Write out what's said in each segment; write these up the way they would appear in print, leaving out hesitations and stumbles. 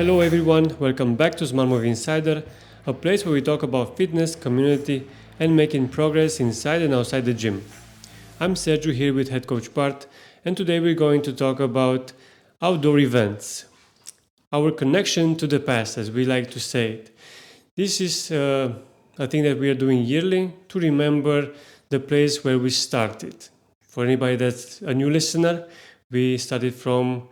Hello everyone, welcome back to Smart Movie Insider, a place where we talk about fitness, community, and making progress inside and outside the gym. I'm Sergiu here with head coach Bart, and today we're going to talk about outdoor events. Our connection to the past, as we like to say it. This is a thing that we are doing yearly to remember the place where we started. For anybody that's a new listener, we started from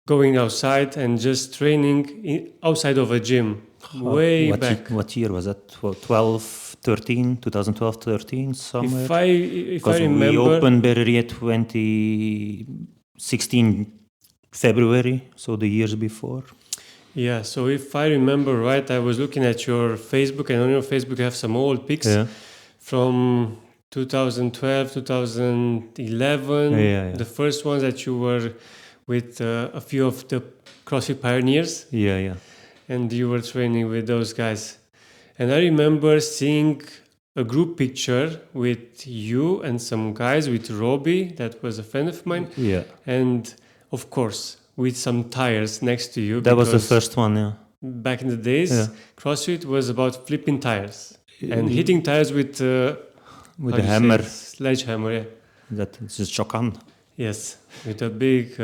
going outside and just training outside of a gym way back. What year was that? 2012, 13, somewhere? If I remember, we opened Belvedere 2016 February, so the years before. Yeah, so if I remember right, I was looking at your Facebook, and on your Facebook you have some old pics from 2012, 2011, the first ones that you were with a few of the CrossFit pioneers. Yeah. And you were training with those guys. And I remember seeing a group picture with you and some guys, with Robbie, that was a friend of mine. Yeah. And of course, with some tires next to you. That was the first one, yeah. Back in the days, CrossFit was about flipping tires and hitting tires with a hammer. Sledgehammer, yeah. That is just chokan. Yes, with a big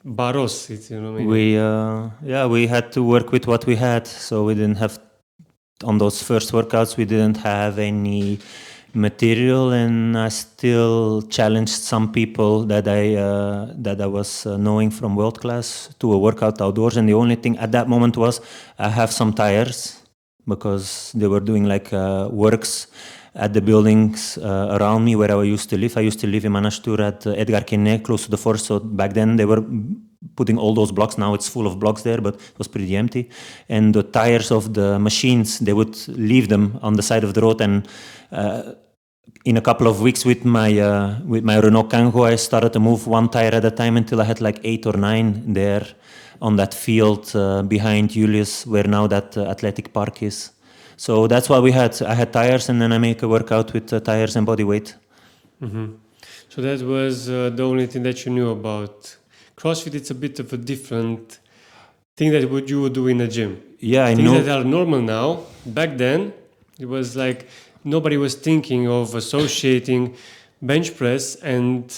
barros, you know what I mean? We had to work with what we had, so we didn't have, on those first workouts, we didn't have any material, and I still challenged some people that I was knowing from world class to a workout outdoors, and the only thing at that moment was I have some tires, because they were doing like works at the buildings around me where I used to live. I used to live in Manashtur at Edgar Quinet, close to the forest. So back then they were putting all those blocks. Now it's full of blocks there, but it was pretty empty. And the tires of the machines, they would leave them on the side of the road. And in a couple of weeks with my Renault Kangoo, I started to move one tire at a time until I had like 8 or 9 there on that field behind Julius, where now that athletic park is. So that's what we had. I had tires, and then I make a workout with tires and body weight. Mm-hmm. So that was the only thing that you knew about CrossFit. It's a bit of a different thing that you would do in a gym. Yeah, I know. Things that are normal now. Back then, it was like nobody was thinking of associating bench press and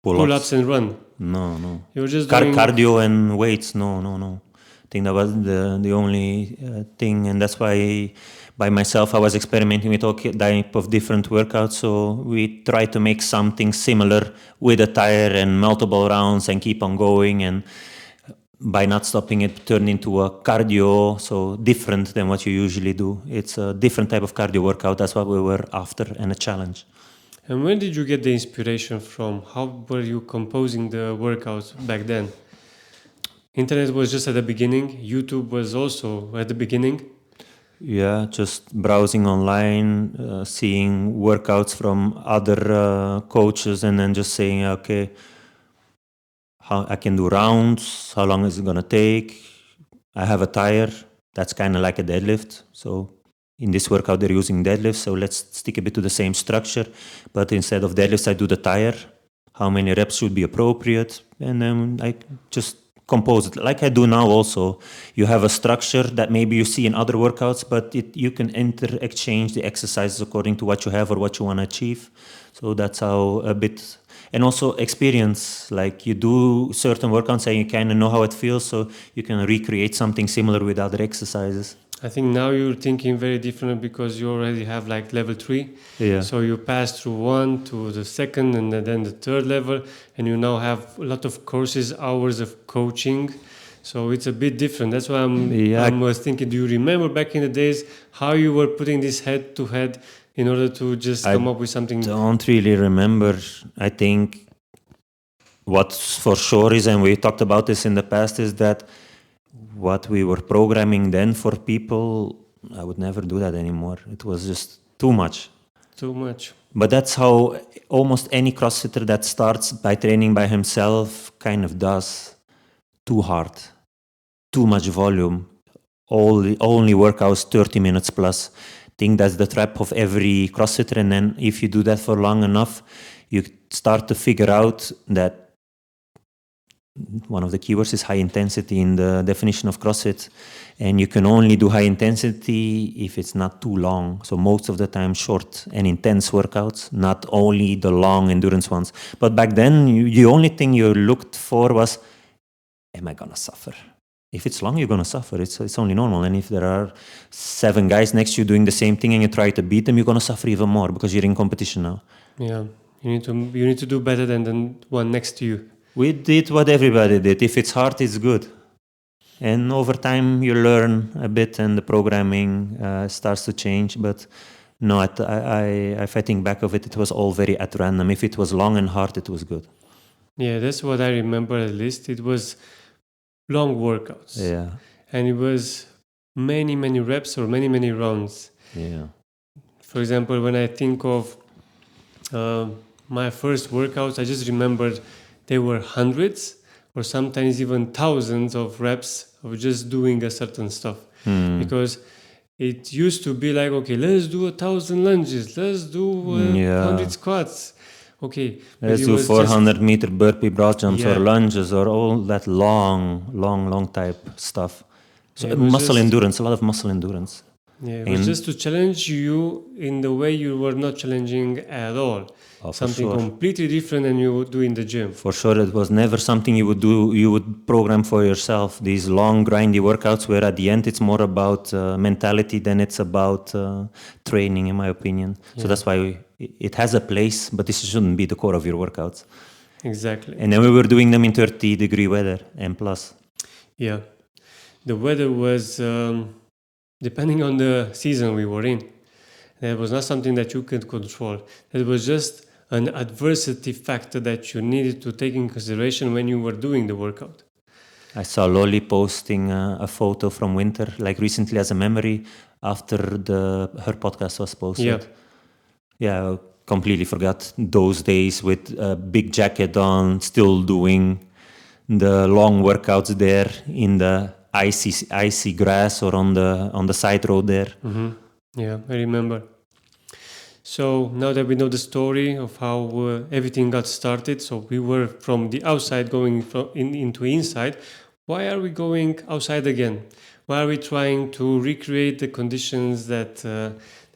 pull-ups and run. No. You were just doing cardio and weights. No. I think that was the only thing, and that's why by myself I was experimenting with all type of different workouts. So we try to make something similar with a tire and multiple rounds and keep on going, and by not stopping it turned into a cardio, so different than what you usually do. It's a different type of cardio workout. That's what we were after, and a challenge. And when did you get the inspiration from? How were you composing the workouts back then? Internet was just at the beginning. YouTube was also at the beginning. Yeah, just browsing online, seeing workouts from other coaches, and then just saying, okay, how I can do rounds, how long is it going to take? I have a tire, that's kind of like a deadlift. So in this workout, they're using deadlifts, so let's stick a bit to the same structure. But instead of deadlifts, I do the tire. How many reps should be appropriate? And then I just compose it like I do now. Also, you have a structure that maybe you see in other workouts, but you can exchange the exercises according to what you have or what you want to achieve. So that's how a bit, and also experience, like you do certain workouts and you kind of know how it feels, so you can recreate something similar with other exercises. I think now you're thinking very different because you already have like level 3. Yeah. So you pass through 1 to the second and then the third level, and you now have a lot of courses, hours of coaching. So it's a bit different. That's why I was thinking, do you remember back in the days how you were putting this head to head in order to just come up with something? I don't really remember. I think what for sure is, and we talked about this in the past, is that what we were programming then for people, I would never do that anymore. It was just too much. Too much. But that's how almost any CrossFitter that starts by training by himself kind of does. Too hard. Too much volume. Only workouts 30 minutes plus. I think that's the trap of every CrossFitter. And then if you do that for long enough, you start to figure out that one of the keywords is high intensity in the definition of CrossFit. And you can only do high intensity if it's not too long. So most of the time, short and intense workouts, not only the long endurance ones. But back then, the only thing you looked for was, am I gonna suffer? If it's long, you're gonna suffer. It's only normal. And if there are 7 guys next to you doing the same thing and you try to beat them, you're gonna suffer even more because you're in competition now. Yeah, you need to do better than the one next to you. We did what everybody did. If it's hard, it's good. And over time, you learn a bit, and the programming starts to change. But no, if I think back of it, it was all very at random. If it was long and hard, it was good. Yeah, that's what I remember at least. It was long workouts. Yeah. And it was many reps or many rounds. Yeah. For example, when I think of my first workouts, I just remembered they were hundreds or sometimes even thousands of reps of just doing a certain stuff. Because it used to be like, okay, let's do 1,000 lunges, let's do 100 squats. Okay, let's do 400-meter burpee broad jumps or lunges or all that long type stuff. So muscle endurance, a lot of muscle endurance. Yeah, it was just to challenge you in the way you were not challenging at all. Something completely different than you would do in the gym. For sure, it was never something you would do. You would program for yourself. These long, grindy workouts where at the end it's more about mentality than it's about training, in my opinion. Yeah. So that's why it has a place, but this shouldn't be the core of your workouts. Exactly. And then we were doing them in 30-degree weather and plus. Yeah. The weather was... depending on the season we were in, that was not something that you could control. It was just an adversity factor that you needed to take in consideration when you were doing the workout. I saw Lolly posting a photo from winter, like recently as a memory, after her podcast was posted. Yeah, I completely forgot those days with a big jacket on, still doing the long workouts there in the icy grass or on the side road there. Mm-hmm. Yeah, I remember. So now that we know the story of how everything got started, so we were from the outside going into inside. Why are we going outside again? Why are we trying to recreate the conditions that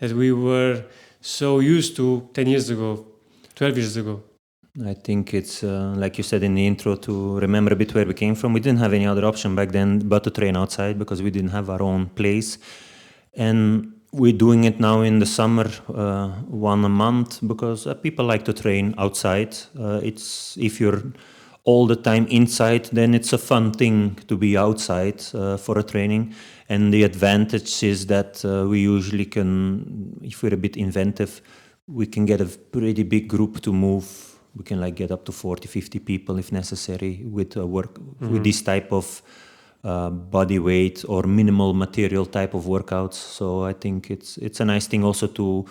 we were so used to 10 years ago, 12 years ago? I think it's, like you said in the intro, to remember a bit where we came from. We didn't have any other option back then but to train outside because we didn't have our own place. And we're doing it now in the summer, one a month, because people like to train outside. If you're all the time inside, then it's a fun thing to be outside for a training. And the advantage is that we usually can, if we're a bit inventive, we can get a pretty big group to move. We can get up to 40, 50 people if necessary with with this type of body weight or minimal material type of workouts. So I think it's a nice thing also to,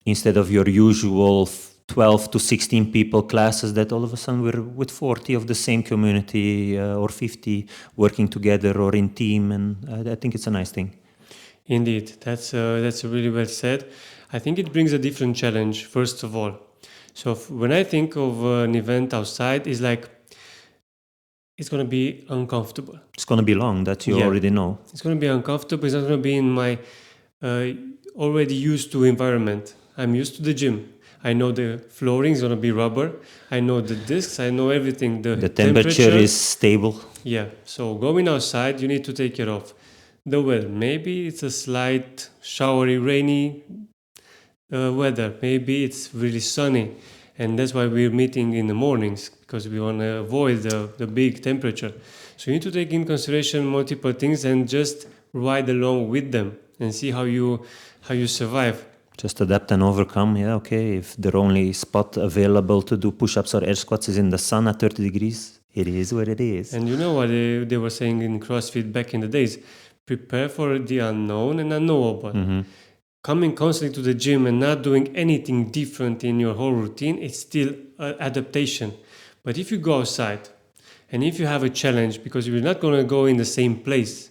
instead of your usual 12 to 16 people classes, that all of a sudden we're with 40 of the same community or 50 working together or in team, and I think it's a nice thing. Indeed, that's really well said. I think it brings a different challenge, first of all. So when I think of an event outside, it's like, it's going to be uncomfortable. It's going to be long, that you already know. It's going to be uncomfortable. It's not going to be in my already used to environment. I'm used to the gym. I know the flooring is going to be rubber. I know the discs. I know everything. The temperature is stable. Yeah. So going outside, you need to take care of the weather. Maybe it's a slight showery, rainy weather. Maybe it's really sunny. And that's why we're meeting in the mornings, because we want to avoid the big temperature. So you need to take in consideration multiple things and just ride along with them and see how you survive. Just adapt and overcome. Yeah, okay. If the only spot available to do push-ups or air squats is in the sun at 30 degrees, it is what it is. And you know what they were saying in CrossFit back in the days? Prepare for the unknown and unknowable. Mm-hmm. Coming constantly to the gym and not doing anything different in your whole routine, it's still adaptation. But if you go outside and if you have a challenge, because you're not going to go in the same place,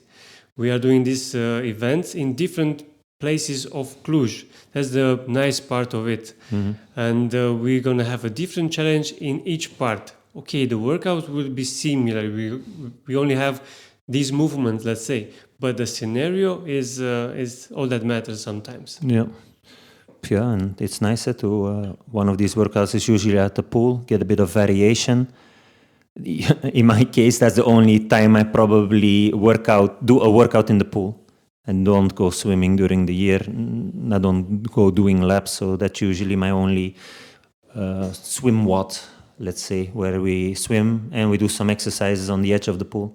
we are doing these events in different places of Cluj. That's the nice part of it. Mm-hmm. And we're going to have a different challenge in each part okay, the workout will be similar. We only have these movements, let's say, but the scenario is all that matters sometimes. Yeah. Yeah, and it's nicer to one of these workouts is usually at the pool, get a bit of variation. In my case, that's the only time I probably do a workout in the pool, and don't go swimming during the year. I don't go doing laps, so that's usually my only swim WOD, let's say, where we swim and we do some exercises on the edge of the pool.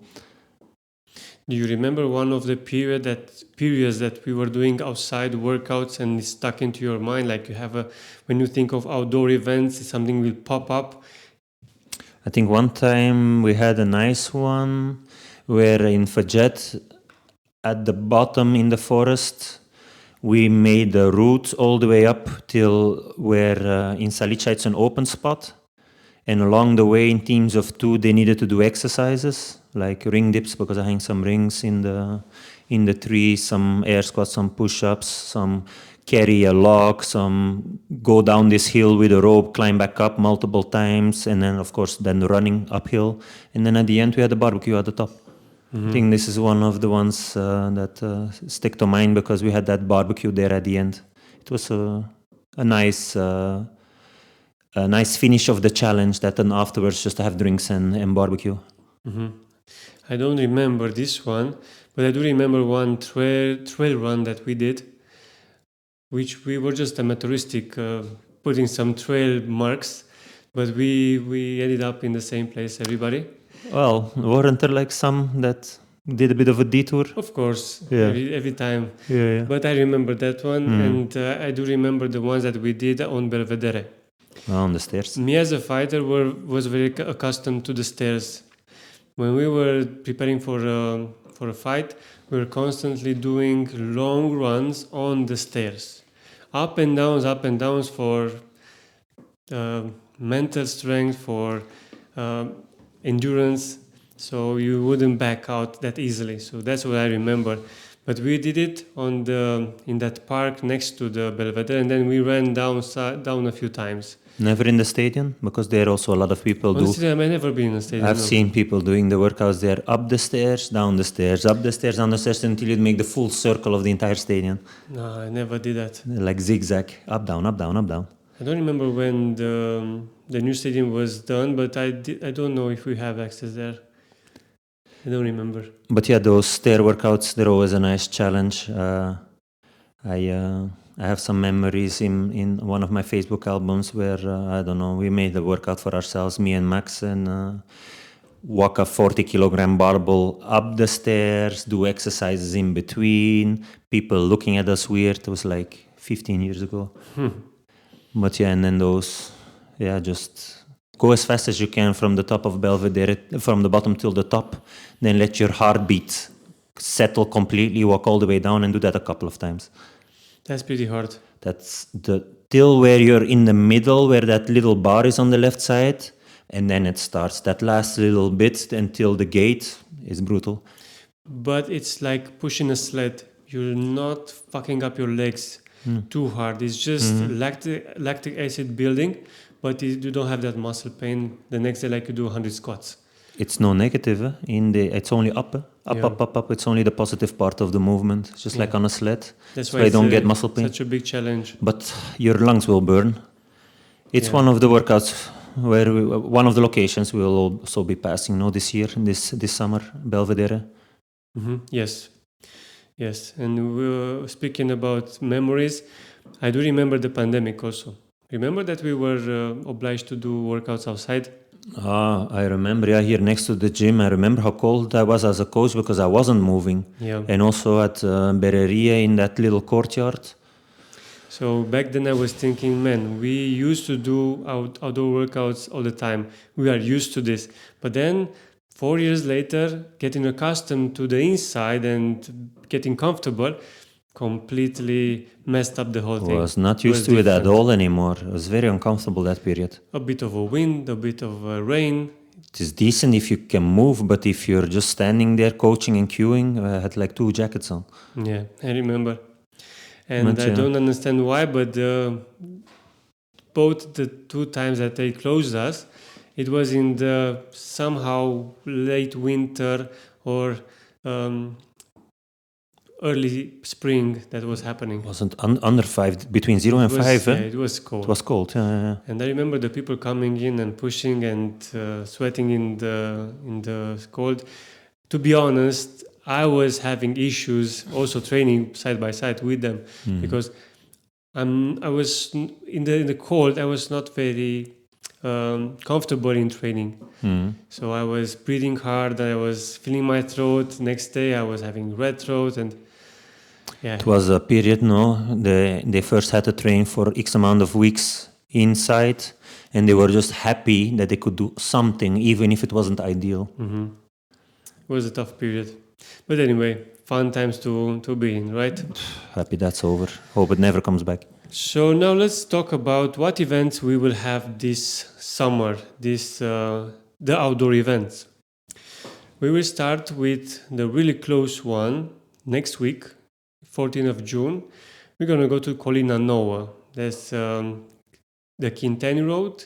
Do you remember one of the periods that we were doing outside workouts and it's stuck into your mind? Like when you think of outdoor events, something will pop up. I think one time we had a nice one where in Fajet, at the bottom in the forest, we made the route all the way up till where in Salica it's an open spot. And along the way, in teams of 2, they needed to do exercises like ring dips because I hang some rings in the tree, some air squats, some push-ups, some carry a log, some go down this hill with a rope, climb back up multiple times, and then of course then running uphill. And then at the end we had a barbecue at the top. Mm-hmm. I think this is one of the ones that stick to mind because we had that barbecue there at the end. It was a nice finish of the challenge that then afterwards just to have drinks and barbecue. Mm-hmm. I don't remember this one, but I do remember one trail run that we did, which we were just amateuristic, putting some trail marks, but we ended up in the same place, everybody. Well, weren't there like some that did a bit of a detour? Of course, yeah. every time. Yeah. But I remember that one, and I do remember the ones that we did on Belvedere. On the stairs. Me as a fighter was very accustomed to the stairs. When we were preparing for a fight, we were constantly doing long runs on the stairs. Up and downs for mental strength, for endurance, so you wouldn't back out that easily. So that's what I remember. But we did it in that park next to the Belvedere, and then we ran down a few times. Never in the stadium, because there also a lot of people Honestly, I've never been in the stadium. I've seen people doing the workouts there, up the stairs, down the stairs, up the stairs, down the stairs, until you make the full circle of the entire stadium. No, I never did that. Like zigzag, up, down, up, down, up, down. I don't remember when the new stadium was done, but I don't know if we have access there. I don't remember. But yeah, those stair workouts, they're always a nice challenge. I have some memories in one of my Facebook albums where, I don't know, we made a workout for ourselves, me and Max, and walk a 40-kilogram barbell up the stairs, do exercises in between, people looking at us weird. It was like 15 years ago. But yeah, and then those, just go as fast as you can from the top of Belvedere, from the bottom till the top, then let your heartbeat settle completely, walk all the way down and do that a couple of times. That's pretty hard. That's till where you're in the middle, where that little bar is on the left side, and then it starts. That last little bit until the gate is brutal. But it's like pushing a sled. You're not fucking up your legs too hard. It's just lactic acid building, but you don't have that muscle pain the next day like you do 100 squats. It's no negative. It's only up. Up. It's only the positive part of the movement. It's just like on a sled. That's why I don't get muscle pain. Such a big challenge. But your lungs will burn. It's one of the workouts where one of the locations we will also be passing this year, this summer, Belvedere. Mm-hmm. Yes. And we were speaking about memories. I do remember the pandemic also. Remember that we were obliged to do workouts outside? I remember, here next to the gym. I remember how cold I was as a coach because I wasn't moving. Yeah. And also at Berreria in that little courtyard. So back then I was thinking, man, we used to do outdoor workouts all the time. We are used to this. But then 4 years later, getting accustomed to the inside and getting comfortable completely messed up the whole thing. I was not used to it at all anymore. It was very uncomfortable that period. A bit of a wind, a bit of rain. It is decent if you can move, but if you're just standing there coaching and queuing, I had like 2 jackets on. Yeah, I remember. And I don't understand why, but both the 2 times that they closed us It was in the somehow late winter or early spring that was happening. Wasn't under 5, between 0 and 5. Yeah, it was cold. It was cold. Yeah. And I remember the people coming in and pushing and sweating in the cold. To be honest, I was having issues also training side by side with them because I was in the cold. I was not very comfortable in training. So I was breathing hard. I was feeling my throat. Next day I was having red throat and yeah. It was a period, no? They first had to train for X amount of weeks inside, and they were just happy that they could do something, even if it wasn't ideal. It was a tough period. But anyway, fun times to be in, right? Happy that's over. Hope it never comes back. So now let's talk about what events we will have this summer, the outdoor events. We will start with the really close one next week, 14th of June. We're going to go to Colina WOD. That's the Quintani Road.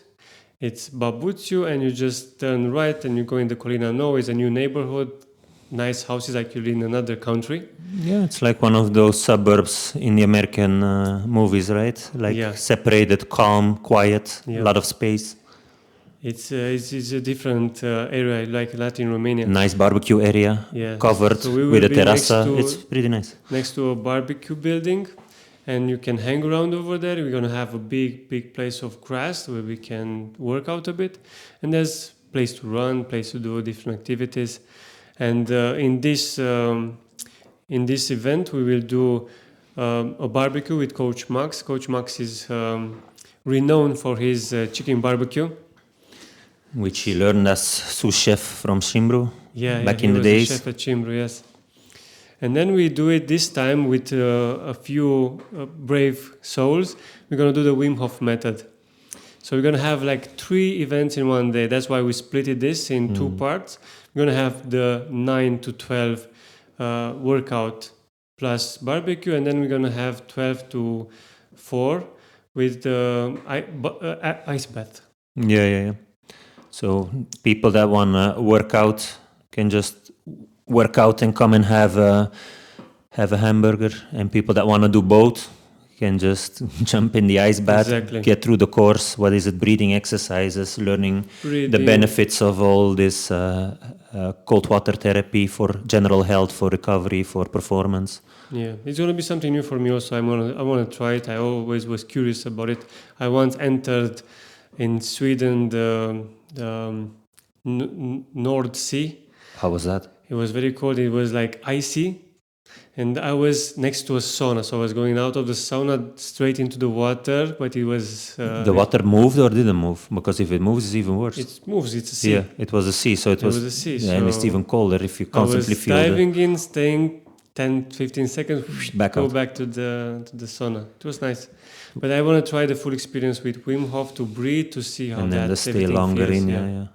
It's Babuzio, and you just turn right and you go in the Colina WOD. It's a new neighborhood, nice houses like you're in another country. Yeah, it's like one of those suburbs in the American movies, right? Like separated, calm, quiet, a lot of space. It's a different area, like Latin Romania. Nice barbecue area, covered with a terraza. It's pretty nice. Next to a barbecue building, and you can hang around over there. We're gonna have a big place of grass where we can work out a bit, and there's place to run, place to do different activities. And in this event, we will do a barbecue with Coach Max. Coach Max is renowned for his chicken barbecue, which he learned as sous chef from Cimbru back in the days. Chef at Cimbru, yes. And then we do it this time with a few brave souls. We're going to do the Wim Hof method. So we're going to have like 3 events in one day. That's why we split this in 2 parts. We're going to have the 9 to 12 workout plus barbecue, and then we're going to have 12 to 4 with the ice bath. Yeah. So people that want to work out can just work out and come and have a hamburger, and people that want to do both can just jump in the ice bath, get through the course. What is it? Breathing exercises, learning the benefits of all this cold water therapy for general health, for recovery, for performance. Yeah, it's going to be something new for me also. I want to try it. I always was curious about it. I once entered in Sweden the North Sea. How was that? It was very cold. It was like icy. And I was next to a sauna, so I was going out of the sauna straight into the water, but it was... the water moved or didn't move? Because if it moves, it's even worse. It moves, it's a sea. Yeah, it was a sea, so it was a sea. Yeah, so and it's even colder if you constantly feel I was diving in, staying 10-15 seconds, back to the sauna. It was nice. But I want to try the full experience with Wim Hof to breathe, to see how and then to stay longer feels, in,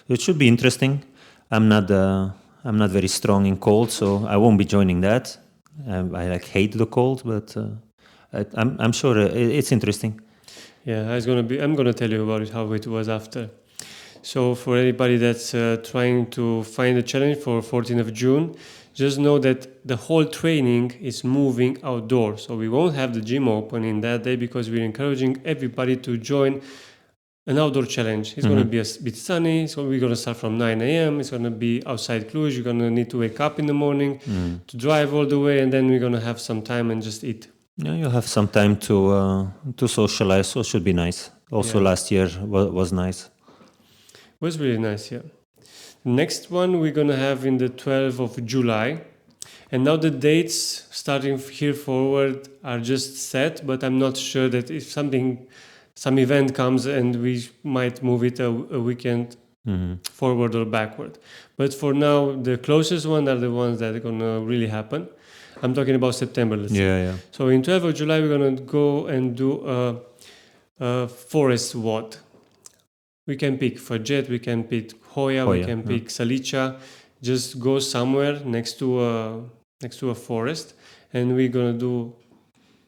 It should be interesting. I'm not very strong in cold, so I won't be joining that. I hate the cold, but I'm sure it's interesting. Yeah, I'm gonna tell you about it, how it was after. So for anybody that's trying to find a challenge for 14th of June, just know that the whole training is moving outdoors. So we won't have the gym open in that day because we're encouraging everybody to join an outdoor challenge. It's going to be a bit sunny, so we're going to start from 9 a.m. It's going to be outside Cluj. You're going to need to wake up in the morning to drive all the way, and then we're going to have some time and just eat. Yeah, you'll have some time to socialize, so it should be nice. Also, last year was nice. It was really nice, yeah. Next one we're going to have in the 12th of July. And now the dates starting here forward are just set, but I'm not sure that if some event comes and we might move it a weekend forward or backward. But for now, the closest one are the ones that are going to really happen. I'm talking about September, let's say. Yeah. So in 12th of July, we're going to go and do a forest WOD. We can pick Fajet, we can pick Hoya, we can pick Salica. Just go somewhere next to a forest, and we're going to do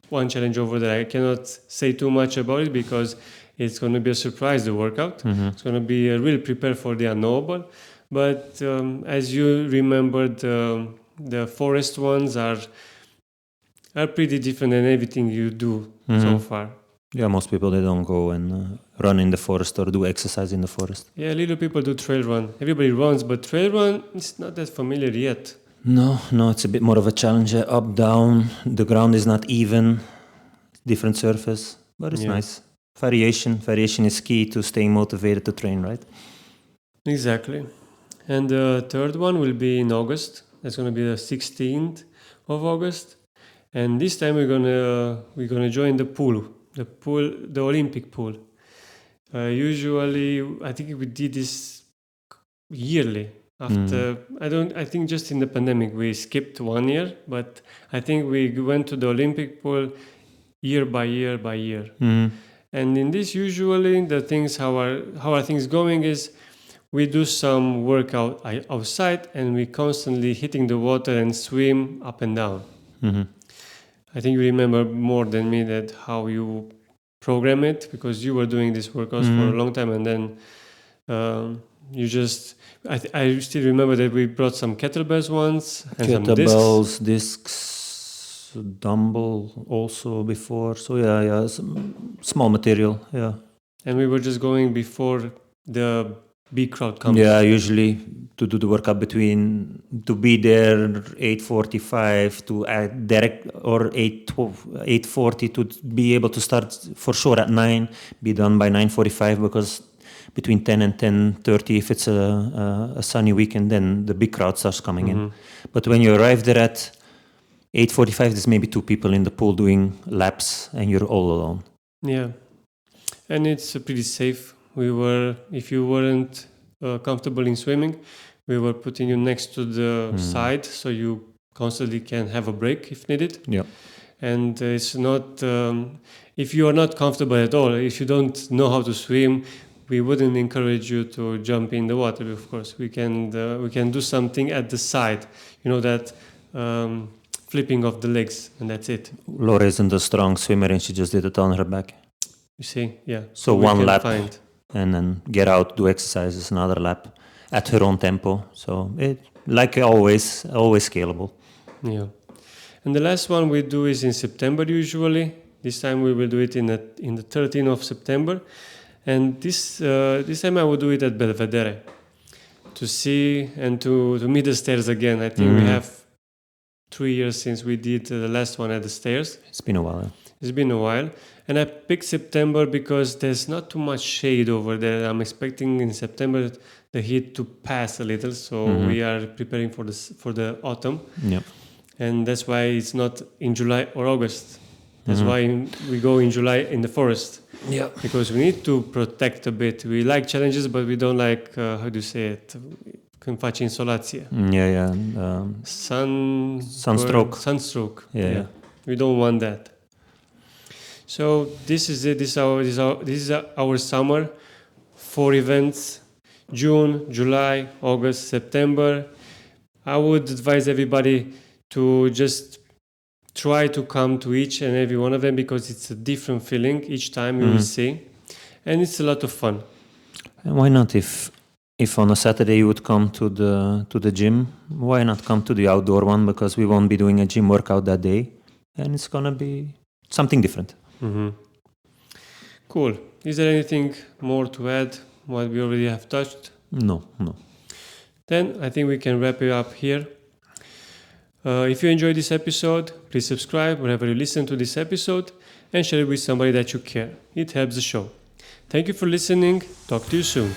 one challenge over there. I cannot say too much about it because It's going to be a surprise, the workout. It's going to be really prepared for the unknowable. But as you remember, the forest ones are pretty different than everything you do so far. Yeah, most people, they don't go and run in the forest or do exercise in the forest. Yeah, little people do trail run. Everybody runs, but trail run is not that familiar yet. No, it's a bit more of a challenge. Up, down, the ground is not even, different surface, but it's nice. Variation is key to staying motivated to train, right? Exactly. And the third one will be in August. That's going to be the 16th of August. And this time we're gonna join the pool, the Olympic pool. Usually, I think we did this yearly. After I think just in the pandemic we skipped 1 year, but I think we went to the Olympic pool year by year by year. And in this, usually the things how are things going is we do some workout outside and we constantly hitting the water and swim up and down. I think you remember more than me that how you program it, because you were doing these workouts for a long time, and then you just I still remember that we brought some kettlebells once and kettlebells, discs, dumbbell also before. So yeah, some small material, yeah. And we were just going before the big crowd comes. Yeah, usually to do the workout to be there 8:45 to direct, or 8:40 to be able to start for sure at 9, be done by 9:45, because between 10 and 10:30, if it's a sunny weekend, then the big crowd starts coming in. But when you arrive there at 8:45, there's maybe 2 people in the pool doing laps and you're all alone. Yeah, and it's pretty safe. If you weren't comfortable in swimming, we were putting you next to the side, so you constantly can have a break if needed. Yeah. And it's not, if you are not comfortable at all, if you don't know how to swim, we wouldn't encourage you to jump in the water. Of course, we can do something at the side, that flipping of the legs, and that's it. Laura isn't a strong swimmer, and she just did it on her back. You see, yeah. So one lap, and then get out, do exercises, another lap at her own tempo. So it, like always scalable. Yeah. And the last one we do is in September usually. This time we will do it in the 13th of September. And this time I will do it at Belvedere to see and to meet the stairs again. I think we have 3 years since we did the last one at the stairs. It's been a while. Yeah. It's been a while. And I picked September because there's not too much shade over there. I'm expecting in September the heat to pass a little. So we are preparing for the autumn. Yeah. And that's why it's not in July or August. That's why we go in July in the forest. Yeah. Because we need to protect a bit. We like challenges, but we don't like, how do you say it? Când faci insolație. Yeah. Sunstroke. Sunstroke. Yeah. We don't want that. So this is it. This is our summer. 4 events: June, July, August, September. I would advise everybody to just try to come to each and every one of them, because it's a different feeling each time you will see, and it's a lot of fun. And why not, if on a Saturday you would come to the gym, why not come to the outdoor one? Because we won't be doing a gym workout that day, and it's gonna be something different. Cool. Is there anything more to add? What we already have touched? No. Then I think we can wrap it up here. If you enjoyed this episode, please subscribe wherever you listen to this episode and share it with somebody that you care. It helps the show. Thank you for listening. Talk to you soon.